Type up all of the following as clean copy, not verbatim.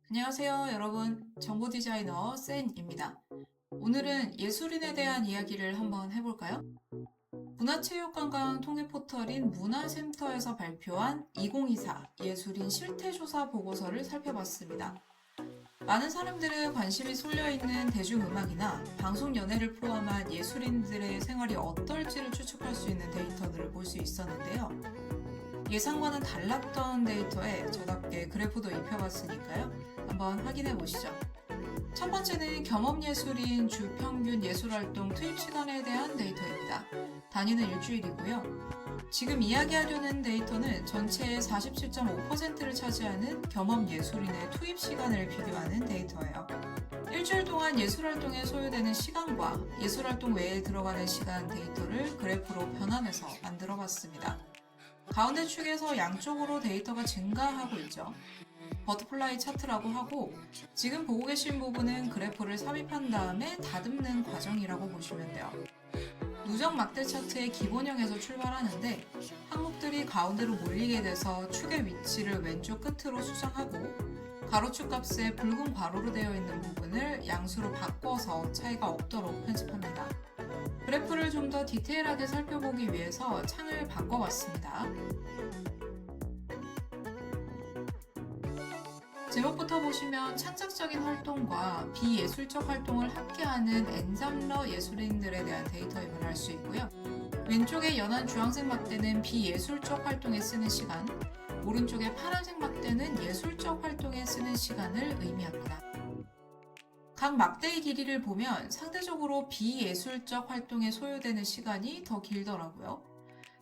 안녕하세요, 여러분. 정보 디자이너 센입니다. 오늘은 예술인에 대한 이야기를 한번 해볼까요? 문화체육관광 통계 포털인 문화센터에서 발표한 2024 예술인 실태조사 보고서를 살펴봤습니다. 많은 사람들의 관심이 쏠려있는 대중음악이나 방송 연예를 포함한 예술인들의 생활이 어떨지를 추측할 수 있는 데이터들을 볼 수 있었는데요. 예상과는 달랐던 데이터에 저답게 그래프도 입혀봤으니까요. 한번 확인해 보시죠. 첫 번째는 경험예술인 주 평균 예술활동 투입 시간에 대한 데이터입니다. 단위는 일주일이고요. 지금 이야기하려는 데이터는 전체의 47.5%를 차지하는 경험예술인의 투입 시간을 비교하는 데이터예요. 일주일 동안 예술활동에 소요되는 시간과 예술활동 외에 들어가는 시간 데이터를 그래프로 변환해서 만들어 봤습니다. 가운데 축에서 양쪽으로 데이터가 증가하고 있죠. 버터플라이 차트라고 하고 지금 보고 계신 부분은 그래프를 삽입한 다음에 다듬는 과정이라고 보시면 돼요. 누적 막대 차트의 기본형에서 출발하는데 항목들이 가운데로 몰리게 돼서 축의 위치를 왼쪽 끝으로 수정하고 가로축 값에 붉은 괄호로 되어 있는 부분을 양수로 바꿔서 차이가 없도록 편집합니다. 그래프를 좀 더 디테일하게 살펴보기 위해서 창을 바꿔봤습니다. 제목부터 보시면 창작적인 활동과 비예술적 활동을 함께하는 엔잡러 예술인들에 대한 데이터임을 알 수 있고요. 왼쪽의 연한 주황색 막대는 비예술적 활동에 쓰는 시간, 오른쪽의 파란색 막대는 예술적 활동에 쓰는 시간을 의미합니다. 각 막대의 길이를 보면 상대적으로 비예술적 활동에 소요되는 시간이 더 길더라고요.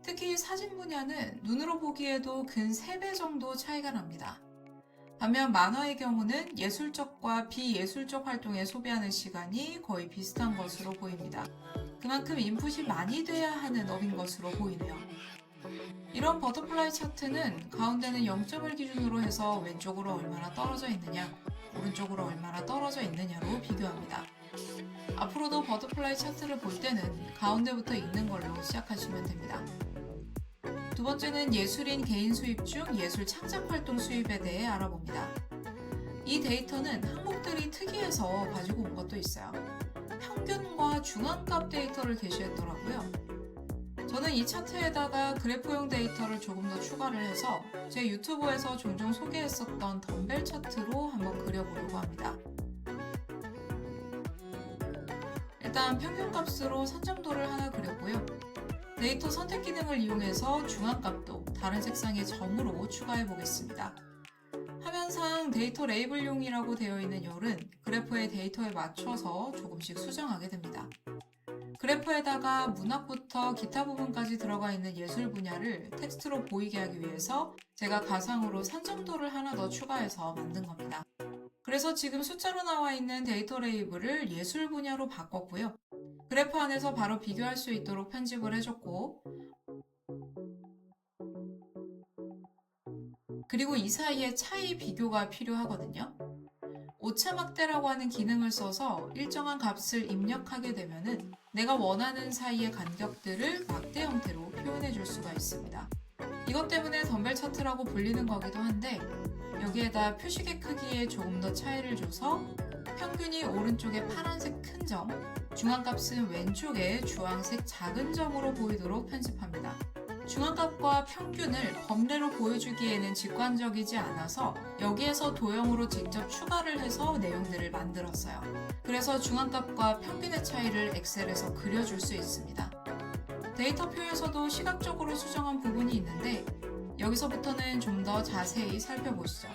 특히 사진 분야는 눈으로 보기에도 근 3배 정도 차이가 납니다. 반면 만화의 경우는 예술적과 비예술적 활동에 소비하는 시간이 거의 비슷한 것으로 보입니다. 그만큼 인풋이 많이 돼야 하는 업인 것으로 보이네요. 이런 버터플라이 차트는 가운데는 0점을 기준으로 해서 왼쪽으로 얼마나 떨어져 있느냐, 오른쪽으로 얼마나 떨어져 있느냐로 비교합니다. 앞으로도 버터플라이 차트를 볼 때는 가운데부터 읽는 걸로 시작하시면 됩니다. 두 번째는 예술인 개인 수입 중 예술 창작 활동 수입에 대해 알아봅니다. 이 데이터는 항목들이 특이해서 가지고 온 것도 있어요. 평균과 중앙값 데이터를 게시했더라고요. 저는 이 차트에다가 그래프용 데이터를 조금 더 추가를 해서 제 유튜브에서 종종 소개했었던 덤벨 차트로 한번 그려보려고 합니다. 일단 평균값으로 선점도를 하나 그렸고요. 데이터 선택 기능을 이용해서 중앙값도 다른 색상의 점으로 추가해 보겠습니다. 화면상 데이터 레이블용이라고 되어 있는 열은 그래프의 데이터에 맞춰서 조금씩 수정하게 됩니다. 그래프에다가 문학부터 기타 부분까지 들어가 있는 예술 분야를 텍스트로 보이게 하기 위해서 제가 가상으로 선점도를 하나 더 추가해서 만든 겁니다. 그래서 지금 숫자로 나와 있는 데이터 레이블을 예술 분야로 바꿨고요. 그래프 안에서 바로 비교할 수 있도록 편집을 해줬고 그리고 이 사이에 차이 비교가 필요하거든요. 오차 막대라고 하는 기능을 써서 일정한 값을 입력하게 되면은 내가 원하는 사이의 간격들을 막대 형태로 표현해 줄 수가 있습니다. 이것 때문에 덤벨 차트라고 불리는 거기도 한데 여기에다 표식의 크기에 조금 더 차이를 줘서 평균이 오른쪽에 파란색 큰 점, 중앙값은 왼쪽에 주황색 작은 점으로 보이도록 편집합니다. 중앙값과 평균을 범례로 보여주기에는 직관적이지 않아서 여기에서 도형으로 직접 추가를 해서 내용들을 만들었어요. 그래서 중앙값과 평균의 차이를 엑셀에서 그려줄 수 있습니다. 데이터표에서도 시각적으로 수정한 부분이 있는데 여기서부터는 좀 더 자세히 살펴보시죠.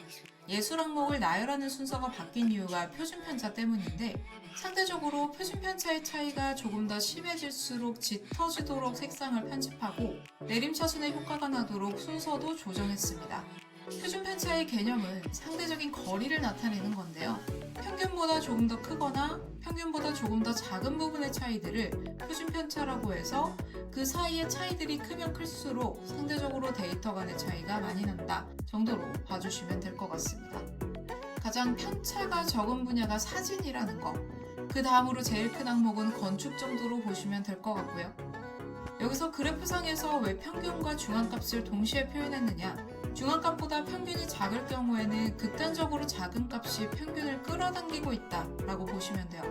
예술 항목을 나열하는 순서가 바뀐 이유가 표준 편차 때문인데 상대적으로 표준 편차의 차이가 조금 더 심해질수록 짙어지도록 색상을 편집하고 내림차순의 효과가 나도록 순서도 조정했습니다. 표준 편차의 개념은 상대적인 거리를 나타내는 건데요. 평균보다 조금 더 크거나 평균보다 조금 더 작은 부분의 차이들을 표준 편차라고 해서 그 사이의 차이들이 크면 클수록 상대적으로 데이터 간의 차이가 많이 난다 정도로 봐주시면 될 것 같습니다. 가장 편차가 적은 분야가 사진이라는 거, 그 다음으로 제일 큰 항목은 건축 정도로 보시면 될 것 같고요. 여기서 그래프상에서 왜 평균과 중앙값을 동시에 표현했느냐, 중앙값보다 평균이 작을 경우에는 극단적으로 작은 값이 평균을 끌어당기고 있다라고 보시면 돼요.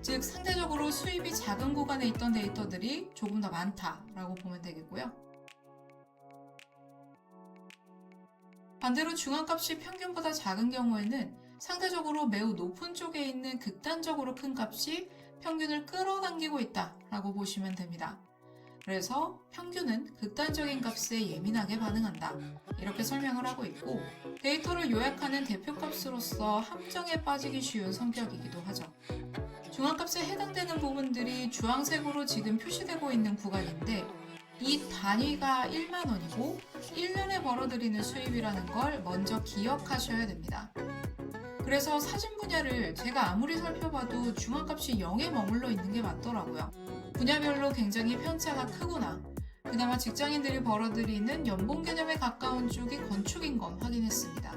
즉 상대적으로 수입이 작은 구간에 있던 데이터들이 조금 더 많다라고 보면 되겠고요. 반대로 중앙값이 평균보다 작은 경우에는 상대적으로 매우 높은 쪽에 있는 극단적으로 큰 값이 평균을 끌어당기고 있다라고 보시면 됩니다. 그래서 평균은 극단적인 값에 예민하게 반응한다. 이렇게 설명을 하고 있고, 데이터를 요약하는 대표값으로서 함정에 빠지기 쉬운 성격이기도 하죠. 중앙값에 해당되는 부분들이 주황색으로 지금 표시되고 있는 구간인데, 이 단위가 1만 원이고 1년에 벌어들이는 수입이라는 걸 먼저 기억하셔야 됩니다. 그래서 사진 분야를 제가 아무리 살펴봐도 중앙값이 0에 머물러 있는 게 맞더라고요. 분야별로 굉장히 편차가 크구나. 그나마 직장인들이 벌어들이는 연봉 개념에 가까운 쪽이 건축인 건 확인했습니다.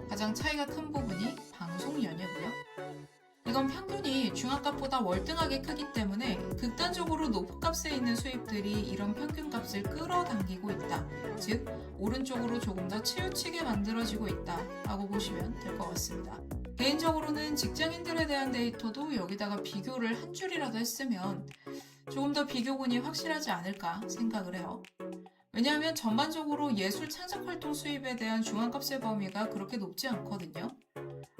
가장 차이가 큰 부분이 방송 연예고요. 이건 평균이 중앙값보다 월등하게 크기 때문에 극단적으로 높은 값에 있는 수입들이 이런 평균값을 끌어당기고 있다. 즉, 오른쪽으로 조금 더 치우치게 만들어지고 있다라고 보시면 될 것 같습니다. 개인적으로는 직장인들에 대한 데이터도 여기다가 비교를 한 줄이라도 했으면 조금 더 비교군이 확실하지 않을까 생각을 해요. 왜냐하면 전반적으로 예술 창작활동 수입에 대한 중앙값의 범위가 그렇게 높지 않거든요.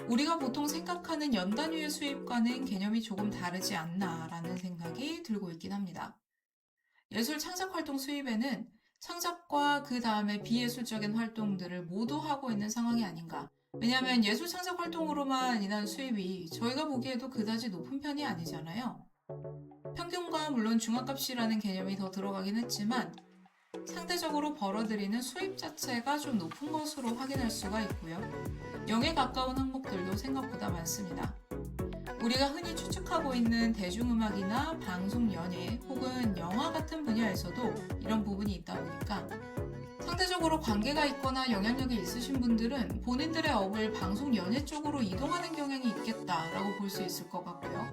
우리가 보통 생각하는 연단위의 수입과는 개념이 조금 다르지 않나라는 생각이 들고 있긴 합니다. 예술 창작활동 수입에는 창작과 그 다음에 비예술적인 활동들을 모두 하고 있는 상황이 아닌가. 왜냐하면 예술 창작활동으로만 인한 수입이 저희가 보기에도 그다지 높은 편이 아니잖아요. 평균과 물론 중앙값이라는 개념이 더 들어가긴 했지만 상대적으로 벌어들이는 수입 자체가 좀 높은 것으로 확인할 수가 있고요. 0에 가까운 항목들도 생각보다 많습니다. 우리가 흔히 추측하고 있는 대중음악이나 방송 연예 혹은 영화 같은 분야에서도 이런 부분이 있다 보니까 상대적으로 관계가 있거나 영향력이 있으신 분들은 본인들의 업을 방송 연예 쪽으로 이동하는 경향이 있겠다라고 볼 수 있을 것 같고요.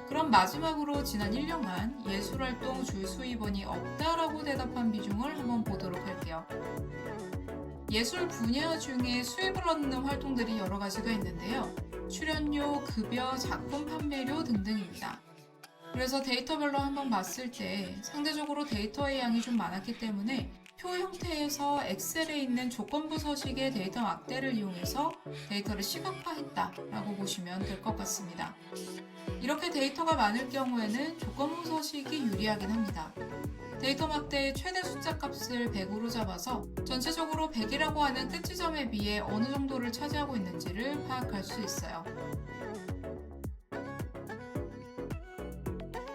그럼 마지막으로 지난 1년간 예술활동 주 수입원이 없다라고 대답한 비중을 한번 보도록 할게요. 예술 분야 중에 수입을 얻는 활동들이 여러 가지가 있는데요. 출연료, 급여, 작품 판매료 등등입니다. 그래서 데이터별로 한번 봤을 때 상대적으로 데이터의 양이 좀 많았기 때문에 표 형태에서 엑셀에 있는 조건부 서식의 데이터 막대를 이용해서 데이터를 시각화했다라고 보시면 될 것 같습니다. 이렇게 데이터가 많을 경우에는 조건부 서식이 유리하긴 합니다. 데이터 막대의 최대 숫자 값을 100으로 잡아서 전체적으로 100이라고 하는 끝 지점에 비해 어느 정도를 차지하고 있는지를 파악할 수 있어요.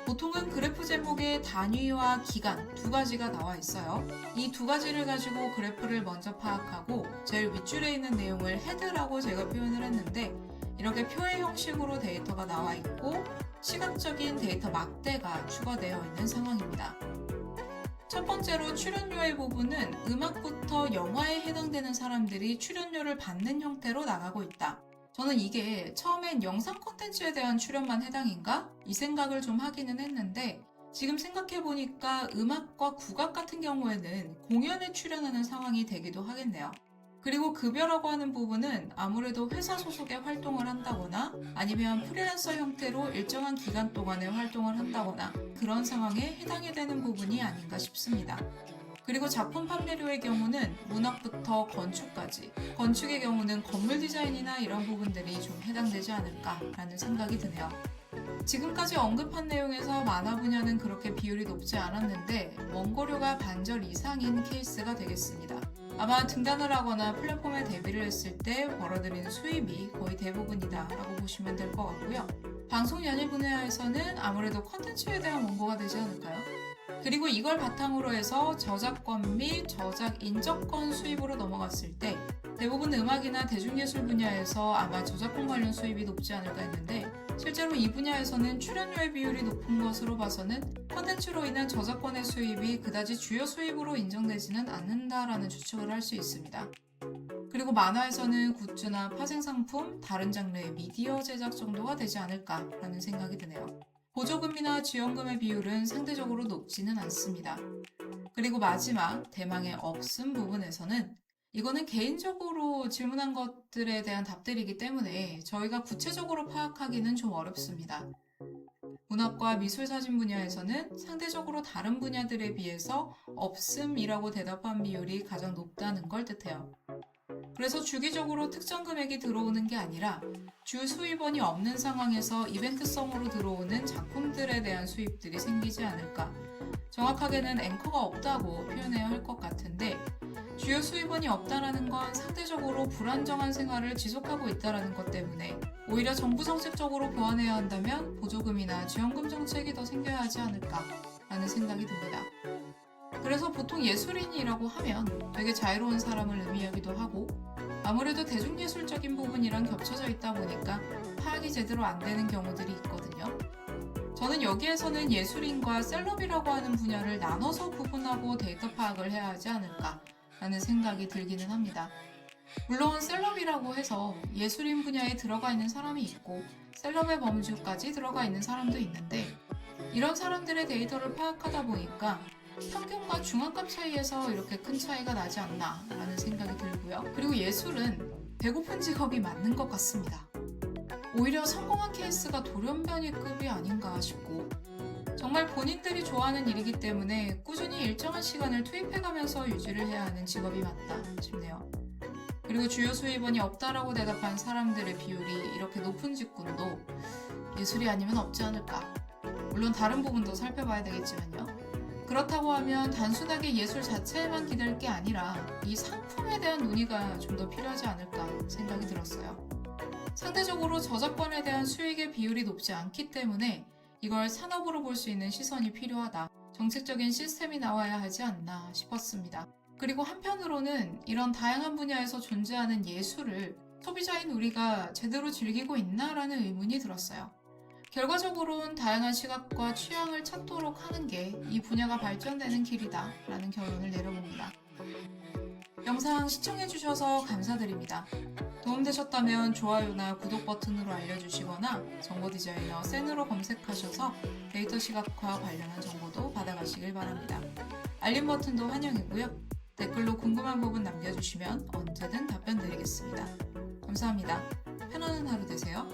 보통은 그래프 제목에 단위와 기간 두 가지가 나와 있어요. 이 두 가지를 가지고 그래프를 먼저 파악하고 제일 윗줄에 있는 내용을 헤드라고 제가 표현을 했는데 이렇게 표의 형식으로 데이터가 나와 있고 시각적인 데이터 막대가 추가되어 있는 상황입니다. 첫 번째로 출연료의 부분은 음악부터 영화에 해당되는 사람들이 출연료를 받는 형태로 나가고 있다. 저는 이게 처음엔 영상 콘텐츠에 대한 출연만 해당인가? 이 생각을 좀 하기는 했는데 지금 생각해보니까 음악과 국악 같은 경우에는 공연에 출연하는 상황이 되기도 하겠네요. 그리고 급여라고 하는 부분은 아무래도 회사 소속의 활동을 한다거나 아니면 프리랜서 형태로 일정한 기간 동안에 활동을 한다거나 그런 상황에 해당이 되는 부분이 아닌가 싶습니다. 그리고 작품 판매료의 경우는 문학부터 건축까지, 건축의 경우는 건물 디자인이나 이런 부분들이 좀 해당되지 않을까라는 생각이 드네요. 지금까지 언급한 내용에서 만화 분야는 그렇게 비율이 높지 않았는데 원고료가 반절 이상인 케이스가 되겠습니다. 아마 등단을 하거나 플랫폼에 데뷔를 했을 때 벌어들이는 수입이 거의 대부분이다 라고 보시면 될 것 같고요. 방송 연예 분야에서는 아무래도 콘텐츠에 대한 원고가 되지 않을까요? 그리고 이걸 바탕으로 해서 저작권 및 저작 인적권 수입으로 넘어갔을 때 대부분 음악이나 대중예술 분야에서 아마 저작권 관련 수입이 높지 않을까 했는데 실제로 이 분야에서는 출연료의 비율이 높은 것으로 봐서는 콘텐츠로 인한 저작권의 수입이 그다지 주요 수입으로 인정되지는 않는다라는 추측을 할 수 있습니다. 그리고 만화에서는 굿즈나 파생상품, 다른 장르의 미디어 제작 정도가 되지 않을까라는 생각이 드네요. 보조금이나 지원금의 비율은 상대적으로 높지는 않습니다. 그리고 마지막 대망의 없음 부분에서는 이거는 개인적으로 질문한 것들에 대한 답들이기 때문에 저희가 구체적으로 파악하기는 좀 어렵습니다. 문학과 미술사진 분야에서는 상대적으로 다른 분야들에 비해서 없음이라고 대답한 비율이 가장 높다는 걸 뜻해요. 그래서 주기적으로 특정 금액이 들어오는 게 아니라 주 수입원이 없는 상황에서 이벤트성으로 들어오는 작품들에 대한 수입들이 생기지 않을까. 정확하게는 앵커가 없다고 표현해야 할 것 같은데, 주요 수입원이 없다라는 건 상대적으로 불안정한 생활을 지속하고 있다라는 것 때문에 오히려 정부 정책적으로 보완해야 한다면 보조금이나 지원금 정책이 더 생겨야 하지 않을까라는 생각이 듭니다. 그래서 보통 예술인이라고 하면 되게 자유로운 사람을 의미하기도 하고, 아무래도 대중예술적인 부분이랑 겹쳐져 있다 보니까 파악이 제대로 안 되는 경우들이 있거든요. 저는 여기에서는 예술인과 셀럽이라고 하는 분야를 나눠서 구분하고 데이터 파악을 해야 하지 않을까라는 생각이 들기는 합니다. 물론 셀럽이라고 해서 예술인 분야에 들어가 있는 사람이 있고 셀럽의 범주까지 들어가 있는 사람도 있는데, 이런 사람들의 데이터를 파악하다 보니까 평균과 중앙값 차이에서 이렇게 큰 차이가 나지 않나라는 생각이 들고요. 그리고 예술은 배고픈 직업이 맞는 것 같습니다. 오히려 성공한 케이스가 돌연변이급이 아닌가 싶고, 정말 본인들이 좋아하는 일이기 때문에 꾸준히 일정한 시간을 투입해가면서 유지를 해야 하는 직업이 맞다 싶네요. 그리고 주요 수입원이 없다라고 대답한 사람들의 비율이 이렇게 높은 직군도 예술이 아니면 없지 않을까. 물론 다른 부분도 살펴봐야 되겠지만요. 그렇다고 하면 단순하게 예술 자체에만 기댈 게 아니라 이 상품에 대한 논의가 좀 더 필요하지 않을까 생각이 들었어요. 상대적으로 저작권에 대한 수익의 비율이 높지 않기 때문에 이걸 산업으로 볼 수 있는 시선이 필요하다. 정책적인 시스템이 나와야 하지 않나 싶었습니다. 그리고 한편으로는 이런 다양한 분야에서 존재하는 예술을 소비자인 우리가 제대로 즐기고 있나라는 의문이 들었어요. 결과적으로는 다양한 시각과 취향을 찾도록 하는 게 이 분야가 발전되는 길이다 라는 결론을 내려봅니다. 영상 시청해주셔서 감사드립니다. 도움되셨다면 좋아요나 구독 버튼으로 알려주시거나 정보디자이너 센으로 검색하셔서 데이터 시각화 관련한 정보도 받아가시길 바랍니다. 알림 버튼도 환영이고요. 댓글로 궁금한 부분 남겨주시면 언제든 답변 드리겠습니다. 감사합니다. 편안한 하루 되세요.